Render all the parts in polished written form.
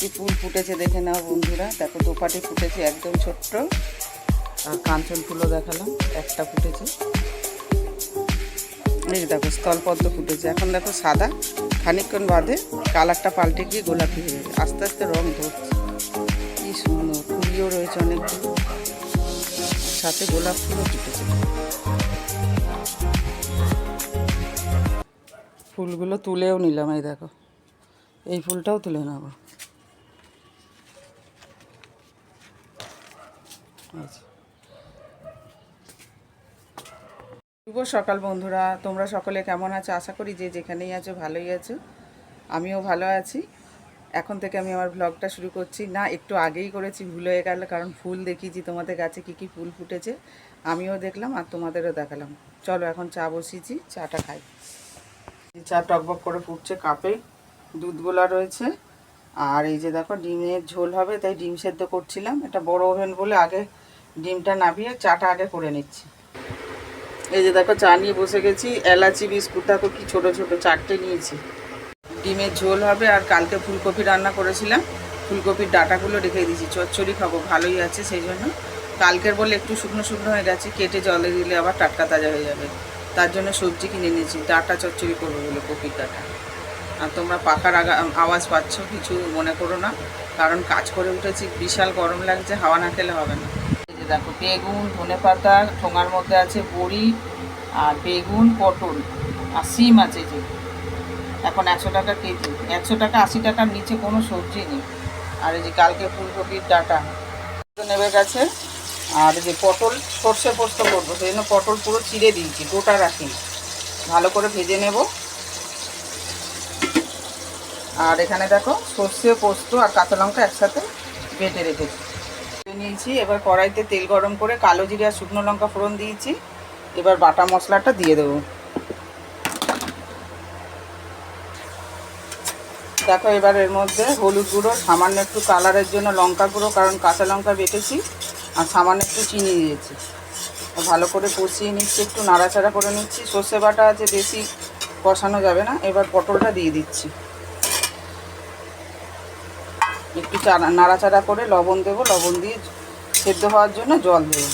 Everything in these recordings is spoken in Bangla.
কি ফুল ফুটেছে দেখে নাও বন্ধুরা। দেখো দোপাটি ফুটেছে একদম ছোট্ট, আর কাঞ্চন ফুলও দেখালাম একটা ফুটেছে। এই দেখো স্থলপদ্ম ফুটেছে। এখন দেখো সাদা, খানিকক্ষণ বাদে কালারটা পাল্টে গিয়ে গোলাপি হয়ে যাবে, আস্তে আস্তে রং ধরছে। কি সুন্দর ফুলিও রয়েছে অনেকগুলো, সাথে গোলাপ ফুলও ফুটেছে। ফুলগুলো তুলেও নিলাম, এই দেখো এই ফুলটাও তুলে নেব। শুভ সকাল বন্ধুরা, তোমরা সকলে কেমন আছো? আশা করি যে যেখানেই আছো ভালোই আছো। আমিও ভালো আছি। এখন থেকে আমি আমার ব্লগটা শুরু করছি। না, একটু আগেই করেছি, ভুল হয়ে গেল, কারণ ফুল দেখিয়েছি তোমাদের গাছে কী কী ফুল ফুটেছে আমিও দেখলাম আর তোমাদেরও দেখালাম। চলো এখন চা বসিয়েছি, চাটা খাই। চা টকবক করে ফুটছে, কাপে দুধ গোলা রয়েছে। আর এই যে দেখো ডিমের ঝোল হবে, তাই ডিম সেদ্ধ করছিলাম। এটা বড় ওভেন বলে আগে ডিমটা নামিয়ে চাটা আগে করে নিচ্ছি। এই যে দেখো চা নিয়ে বসে গেছি। এলাচি বিস্কুট দেখো কি ছোটো ছোটো 4টে নিয়েছি। ডিমের ঝোল হবে, আর কালকে ফুলকপি রান্না করেছিলাম, ফুলকপির ডাঁটাগুলো রেখে দিয়েছি, চচ্চড়ি খাবো, ভালোই আছে সেই জন্য। কালকের বলে একটু শুকনো শুকনো হয়ে গেছে, কেটে জলে দিলে আবার টাটকা তাজা হয়ে যাবে, তার জন্য সবজি কিনে নিয়েছি, ডাঁটা চচ্চড়ি করবো বলে, কপির ডাঁটা। আর তোমরা পাখার আওয়াজ পাচ্ছ, কিছু মনে করো না, কারণ কাজ করে উঠেছি, বিশাল গরম লাগছে, হাওয়া না খেলে হবে না। এই যে দেখো বেগুন, ধনেপাতা, ঠোঙার মধ্যে আছে বড়ি, আর বেগুন, পটল, আর সিম আছে। যে এখন 100 টাকা কেজি, 100 টাকা, 80 টাকার নিচে কোনো সবজি নেই। আর এই যে কালকে ফুলকপির ডাঁটা নেবে গেছে। আর এই যে পটল সর্ষে পোস্ত করবো, সেই জন্য পটল পুরো চিড়ে দিয়েছি, গোটা রাখি, ভালো করে ভেজে নেব। আর এখানে দেখো সর্ষে পোস্ত আর কাঁচা লঙ্কা একসাথে বেটে রেখেছি নিয়েছি। এবার কড়াইতে তেল গরম করে কালো জিরে আর শুকনো লঙ্কা ফোড়ন দিয়েছি। এবার বাটা মশলাটা দিয়ে দেবো। দেখো এবার এর মধ্যে হলুদ গুঁড়ো, সামান্য একটু কালারের জন্য লঙ্কা গুঁড়ো, কারণ কাঁচা লঙ্কা বেটেছি, আর সামান্য একটু চিনি দিয়েছি। ভালো করে কষিয়ে নিচ্ছি, একটু নাড়াচাড়া করে নিচ্ছি। সর্ষে বাটা আছে, বেশি কষানো যাবে না। এবার পটলটা দিয়ে দিচ্ছি, একটু নাড়াচাড়া করে লবণ দেবো, লবণ দিয়ে সেদ্ধ হওয়ার জন্য জল দেবো,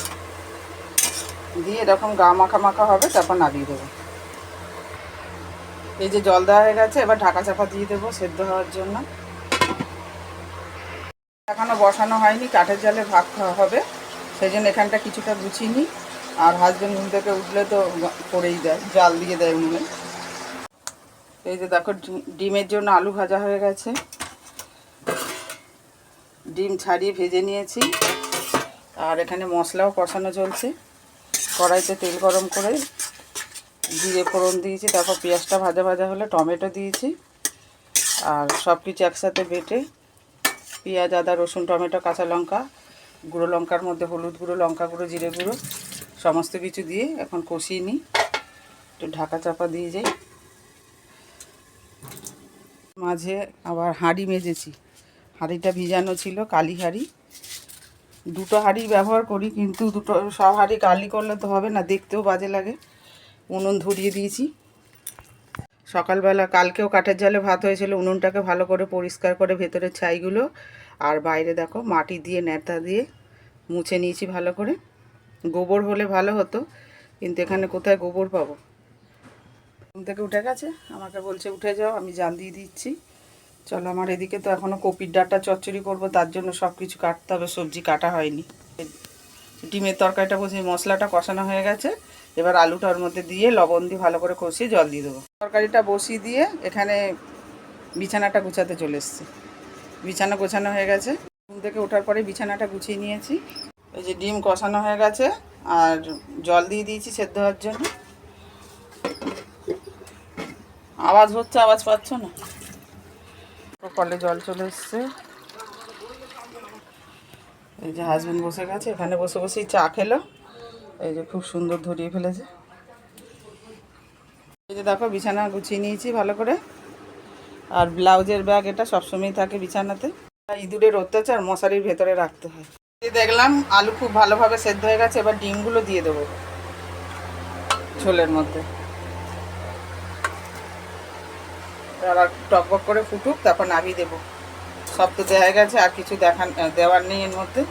দিয়ে এরকম গা মাখা মাখা হবে, তারপর নাড়িয়ে দেবো। এই যে জল দেওয়া হয়ে গেছে, এবার ঢাকা চাপা দিয়ে দেবো সেদ্ধ হওয়ার জন্য। এখনও বসানো হয়নি, কাঠের জালে ভাত খাওয়া হবে, সেই জন্য এখানটা কিছুটা গুছিয়ে নিই। আর হাজবেন্ড ঘুম থেকে উঠলে তো করেই দেয়, জাল দিয়ে দেয় উনুনে। এই যে দেখো ডিমের জন্য আলু ভাজা হয়ে গেছে, ডিম ছাড়িয়ে ভেজে নিয়েছি। আর এখানে মশলাও কষানো চলছে। কড়াইতে তেল গরম করে জিরে ফোড়ন দিয়েছি, তারপর পেঁয়াজটা ভাজা ভাজা হলে টমেটো দিয়েছি। আর সব কিছু একসাথে বেটে পেঁয়াজ, আদা, রসুন, টমেটো, কাঁচা লঙ্কা, গুঁড়ো লঙ্কার মধ্যে হলুদ গুঁড়ো, লঙ্কা গুঁড়ো, জিরে গুঁড়ো সমস্ত কিছু দিয়ে এখন কষিয়ে নিই। একটু ঢাকা চাপা দিয়ে যাই। মাঝে আবার হাঁড়ি মেজেছি, হাঁড়িটা ভিজানো ছিল, কালি হাঁড়ি। দুটো হাঁড়ি ব্যবহার করি, কিন্তু দুটো সব হাঁড়ি কালি করলে তো হবে না, দেখতেও বাজে লাগে। উনুন ধরিয়ে দিয়েছি। সকালবেলা কালকেও কাঠের জালে ভাত হয়েছিল, উনুনটাকে ভালো করে পরিষ্কার করে ভেতরের ছাইগুলো আর বাইরে দেখো মাটি দিয়ে ন্যাতা দিয়ে মুছে নিয়েছি ভালো করে। গোবর হলে ভালো হতো, কিন্তু এখানে কোথায় গোবর পাবো। ঘুম থেকে উঠে গেছে, আমাকে বলছে উঠে যাও, আমি জাল দিয়ে দিচ্ছি। চলো, আমার এদিকে তো এখনও কপির ডাঁটা চচ্চড়ি করবো, তার জন্য সব কিছু কাটতে হবে, সবজি কাটা হয়নি। ডিমের তরকারিটা বসে মশলাটা কষানো হয়ে গেছে। এবার আলুটার মধ্যে দিয়ে লবণ দিয়ে ভালো করে কষিয়ে জল দিয়ে দেবো। তরকারিটা বসিয়ে দিয়ে এখানে বিছানাটা গুছাতে চলে এসেছি। বিছানা গোছানো হয়ে গেছে, ঘুম থেকে ওঠার পরে বিছানাটা গুছিয়ে নিয়েছি। এই যে ডিম কষানো হয়ে গেছে, আর জল দিয়ে দিয়েছি সেদ্ধ হওয়ার জন্য। আওয়াজ হচ্ছে, আওয়াজ পাচ্ছ না? কলে জল চলে এসছে। এই যে হাজবেন্ড বসে গেছে, এখানে বসে বসেই চা খেলো। এই যে খুব সুন্দর ধরিয়ে ফেলেছে। এই যে দেখো বিছানা গুছিয়ে নিয়েছি ভালো করে। আর ব্লাউজের ব্যাগ এটা সবসময় থাকে বিছানাতে, ইঁদুরের অত্যাচার, মশারির ভেতরে রাখতে হয়। দেখলাম আলু খুব ভালোভাবে সেদ্ধ হয়ে গেছে, এবার ডিমগুলো দিয়ে দেবো ঝোলের মধ্যে। আর টকবক করে ফুটুক, তারপর নামিয়ে দেবো। সব তো দেওয়া গেছে, আর কিছু দেওয়ার নেই এর মধ্যে।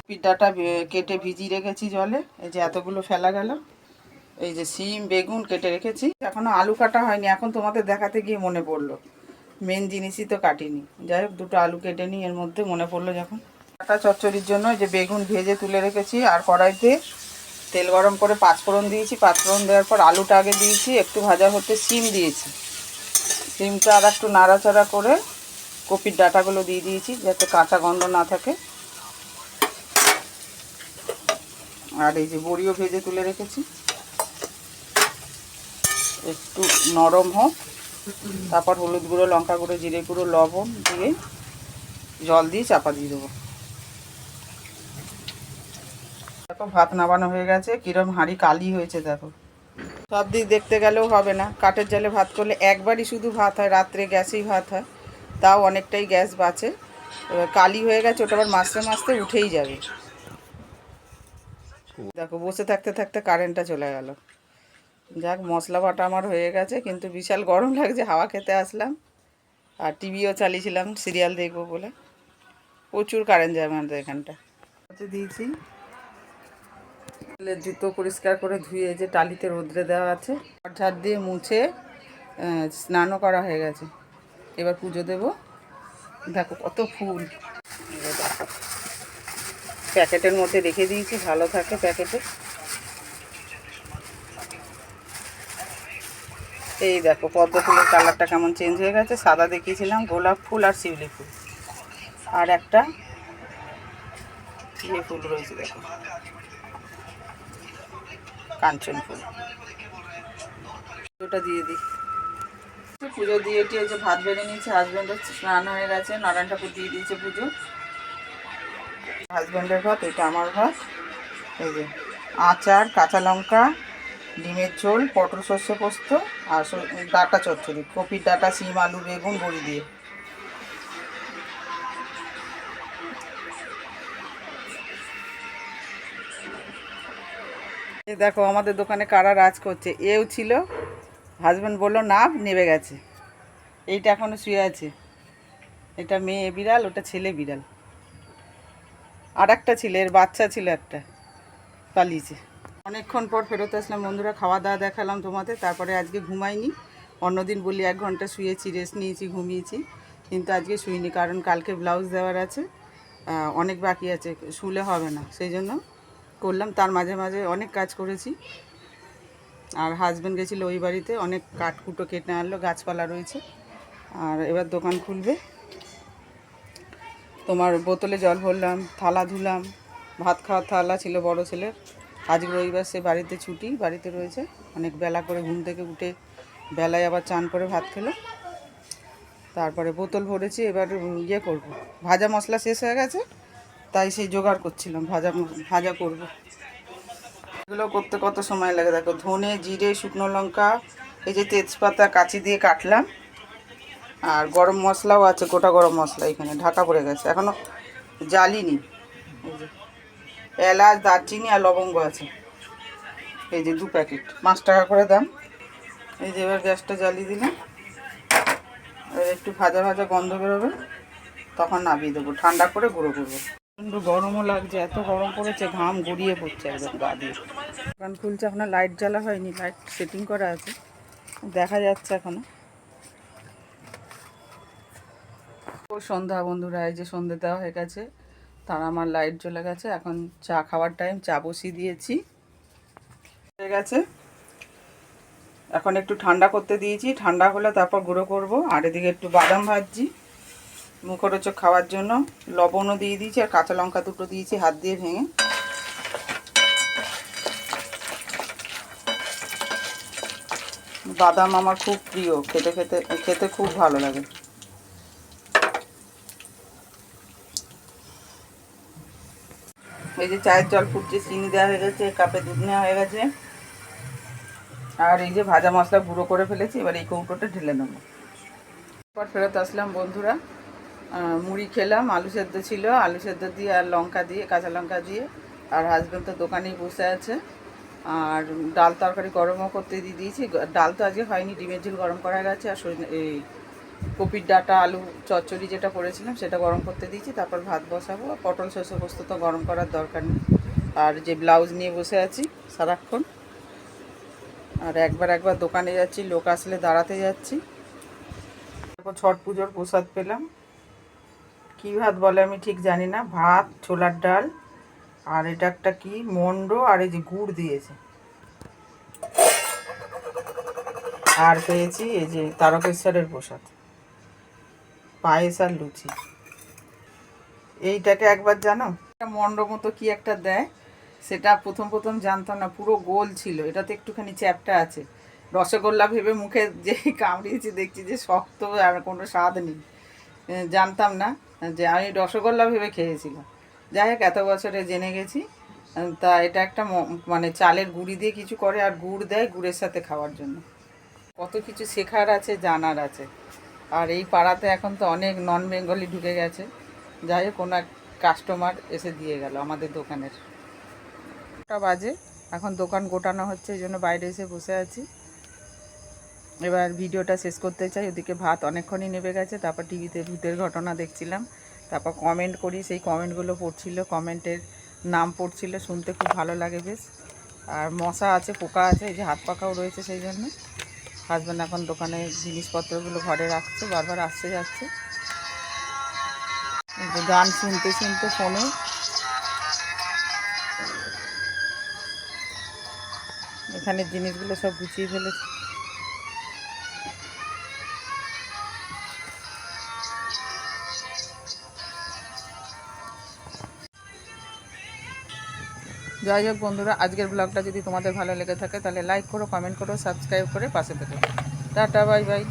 পিঠাটা কেটে ভিজিয়ে রেখেছি জলে, এই যে এতগুলো ফেলা গেল। এই যে সিম বেগুন কেটে রেখেছি, এখনও আলু কাটা হয়নি, এখন তোমাদের দেখাতে গিয়ে মনে পড়লো, মেন জিনিসই তো কাটিনি। যাই হোক, দুটো আলু কেটে নিই, এর মধ্যে মনে পড়লো যখন। কাটা চচ্চড়ির জন্য যে বেগুন ভেজে তুলে রেখেছি, আর কড়াইতে তেল গরম করে পাঁচফোড়ন দিয়েছি। পাঁচফোড়ন দেওয়ার পর আলুটা আগে দিয়েছি, একটু ভাজা হতে সিম দিয়েছি। সিমটা আর একটু নাড়াচাড়া করে কপির ডাঁটাগুলো দিয়ে দিয়েছি, যাতে কাঁচা গন্ধ না থাকে। আর এই যে বড়িও ভেজে তুলে রেখেছি, একটু নরম হোক, তারপর হলুদ গুঁড়ো, লঙ্কা গুঁড়ো, জিরে গুঁড়ো, লবণ দিয়ে জল দিয়ে চাপা দিয়ে দেবো। দেখো ভাত নামানো হয়ে গেছে, কিরম হাঁড়ি কালি হয়েছে দেখো। সব দিক দেখতে গেলেও হবে না, কাঠের জালে ভাত করলে একবারই শুধু ভাত হয়, রাত্রে গ্যাসেই ভাত হয়, তাও অনেকটাই গ্যাস বাঁচে। এবার কালি হয়ে গেছে, ওটা আবার মাছতে মাছতে উঠেই যাবে। দেখো বসে থাকতে থাকতে কারেন্টটা চলে গেল। যাক, মশলা বাটা আমার হয়ে গেছে, কিন্তু বিশাল গরম লাগছে, হাওয়া খেতে আসলাম। আর টিভিও চালিয়েছিলাম সিরিয়াল দেখবো বলে। প্রচুর কারেন্ট যায় আমাদের এখানটা। দিয়েছি জুতো পরিষ্কার করে ধুয়ে যে টালিতে রোদ্রে দেওয়া আছে, ঝাড় দিয়ে মুছে স্নানও করা হয়ে গেছে। এবার পুজো দেব। দেখো কত ফুল, দেখো প্যাকেটের মধ্যে রেখে দিয়েছি, ভালো থাকে প্যাকেটে। এই দেখো পদ্ম ফুলের কালারটা কেমন চেঞ্জ হয়ে গেছে, সাদা দেখিয়েছিলাম, গোলাপ ফুল আর শিউলি ফুল, আর একটা ইয়ে ফুল রয়েছে দেখো, কাঞ্চন ফুল। পুজোটা দিয়ে দিই। পুজো দিয়ে যে ভাত বেড়ে নিয়েছে, হাজব্যান্ডের স্নান হয়ে গেছে, নারায়ণ ঠাকুর দিয়ে দিয়েছে পুজো। হাজব্যান্ডের ভাত, এটা আমার ভাত। এই যে আচার, কাঁচা লঙ্কা, ডিমের ঝোল, পটল সর্ষে পোস্ত, আর ডাঁটা চচ্চড়ি, কপির ডাঁটা, সিম আলু বেগুন বড়ি দিয়ে। এই দেখো আমাদের দোকানে কারা রাজ করছে। এও ছিল, হাজব্যান্ড বললো না, নেবে গেছে। এইটা এখনও শুয়ে আছে। এটা মেয়ে বিড়াল, ওটা ছেলে বিড়াল। আর একটা ছিল, এর বাচ্চা ছিল একটা, পালিয়েছে। অনেকক্ষণ পর ফেরত আসলাম বন্ধুরা, খাওয়া দাওয়া দেখালাম তোমাদের। তারপরে আজকে ঘুমাইনি, অন্যদিন বলি 1 ঘন্টা শুয়েছি, রেস্ট নিয়েছি, ঘুমিয়েছি, কিন্তু আজকে শুইনি, কারণ কালকে ব্লাউজ দেওয়ার আছে, অনেক বাকি আছে, শুলে হবে না, সেই জন্য করলাম। তার মাঝে মাঝে অনেক কাজ করেছি। আর হাজব্যান্ড গেছিলো ওই বাড়িতে, অনেক কাঠকুটো কেটে আনলো, গাছপালা রয়েছে। আর এবার দোকান খুলবে। তোমার বোতলে জল ভরলাম, থালা ধুলাম, ভাত খাওয়ার থালা ছিল বড় ছেলের, আজকে রবিবার, সে বাড়িতে ছুটি, বাড়িতে রয়েছে। অনেক বেলা করে ঘুম থেকে উঠে বেলায় আবার চান করে ভাত খেলো। তারপরে বোতল ভরেছি, এবার ইয়ে করবো, ভাজা মশলা শেষ হয়ে গেছে, তাই সেই জোগাড় করছিলাম, ভাজা করব। এগুলো করতে কত সময় লাগে দেখো, ধনে, জিরে, শুকনো লঙ্কা, এই যে তেজপাতা কাঁচি দিয়ে কাটলাম, আর গরম মশলাও আছে, গোটা গরম মশলা এখানে ঢাকা পড়ে গেছে, এখনও জ্বালিনি। এই যে এলাচ, দারচিনি আর লবঙ্গ আছে, এই যে 2 প্যাকেট, 5 টাকা করে দাম। এই যে এবার গ্যাসটা জ্বালিয়ে দিলাম, এবার একটু ভাজা ভাজা গন্ধ বেরোবে, তখন নামিয়ে দেবো, ঠান্ডা করে গুঁড়ো করবো। কিন্তু গরমও লাগছে, এত গরম পড়েছে, ঘাম গড়িয়ে পড়ছে একদম গা দিয়ে। দোকান খুলছে, এখনো লাইট জ্বালা হয়নি, লাইট সেটিং করা আছে, দেখা যাচ্ছে এখনো। ও সন্ধ্যা বন্ধুরা, এই যে সন্ধ্যে দেওয়া হয়ে গেছে, তার আমার লাইট জ্বলে গেছে, এখন চা খাওয়ার টাইম, চা বসিয়ে দিয়েছি, হয়ে গেছে। এখন একটু ঠান্ডা করতে দিয়েছি, ঠান্ডা হলে তারপর গুঁড়ো করব। আর এদিকে একটু বাদাম ভাজছি মুখরোচক খাওয়ার জন্য, লবণও দিয়ে দিয়েছি, আর কাঁচা লঙ্কা 2টো দিয়েছি হাত দিয়ে ভেঙে। বাদাম আমার খুব প্রিয়, খেতে খুব ভালো লাগে। এই যে চায়ের জল ফুটছে, চিনি দেওয়া হয়ে গেছে, কাপে দুধ নেওয়া হয়ে গেছে, আর এই যে ভাজা মশলা গুঁড়ো করে ফেলেছি, এবার এই কৌটোটা ঢেলে নেবো। পর ফেরত আসলাম বন্ধুরা, মুড়ি খেলাম, আলু সেদ্ধ ছিল, আলু সেদ্ধ দিয়ে আর লঙ্কা দিয়ে, কাঁচা লঙ্কা দিয়ে। আর হাজব্যান্ড তো দোকানেই বসে আছে। আর ডাল তরকারি গরমও করতে দিয়ে দিয়েছি, ডাল তো আজকে হয়নি, ডিমের ঝোল গরম করা গেছে, আর এই কপির ডাঁটা আলু চচ্চড়ি যেটা করেছিলাম সেটা গরম করতে দিয়েছি, তারপর ভাত বসাবো। পটল শস্য পোস্ত তো গরম করার দরকার নেই। আর যে ব্লাউজ নিয়ে বসে আছি সারাক্ষণ, আর একবার দোকানে যাচ্ছি, লোক আসলে দাঁড়াতে যাচ্ছি। তারপর ছট পুজোর প্রসাদ পেলাম, কী ভাত বলে আমি ঠিক জানি না, ভাত, ছোলার ডাল, আর এটা একটা কি মন্ড, আর এই যে গুড় দিয়েছে। আর পেয়েছি এই যে তারকেশ্বরের প্রসাদ, পায়েস আর লুচি। এইটাকে একবার জানো, একটা মন্ড মতো কি একটা দেয়, সেটা প্রথম জানতাম না, পুরো গোল ছিল, এটাতে একটুখানি চ্যাপটা আছে। রসগোল্লা ভেবে মুখে যে কামড়িয়েছি, দেখছি যে শক্ত আর কোনো স্বাদ নেই। জানতাম না, যে আমি রসগোল্লা ভেবে খেয়েছিলাম। যাই হোক, এত বছরে জেনে গেছি। তা এটা একটা মানে চালের গুঁড়ি দিয়ে কিছু করে, আর গুড় দেয়, গুড়ের সাথে খাওয়ার জন্য। কত কিছু শেখার আছে, জানার আছে। আর এই পাড়াতে এখন তো অনেক নন বেঙ্গলি ঢুকে গেছে। যাই হোক, কোনো এক কাস্টমার এসে দিয়ে গেল আমাদের দোকানের। ওটা বাজে, এখন দোকান গোটানো হচ্ছে, এই জন্য বাইরে এসে বসে আছি। এবার ভিডিওটা শেষ করতে চাই। ওদিকে ভাত অনেকক্ষণই নেমে গেছে, তারপর টিভিতে ভূতের ঘটনা দেখছিলাম, তারপর কমেন্ট করি, সেই কমেন্টগুলো পড়ছিল, কমেন্টের নাম পড়ছিল, শুনতে খুব ভালো লাগে বেশ। আর মশা আছে, পোকা আছে, এই যে হাত পাকাও রয়েছে, সেই জন্য হাজব্যান্ড এখন দোকানে জিনিসপত্রগুলো ঘরে রাখছে, বারবার আসছে যাচ্ছে। এই যে গান শুনতে শুনতে ফোনে, এখানে জিনিসগুলো সব গুছিয়ে ফেলেছে। যাই হোক বন্ধুরা, আজকের ব্লগটা যদি তোমাদের ভালো লেগে থাকে তাহলে লাইক করো, কমেন্ট করো, সাবস্ক্রাইব করে পাশে থেকো। Tata, bye bye.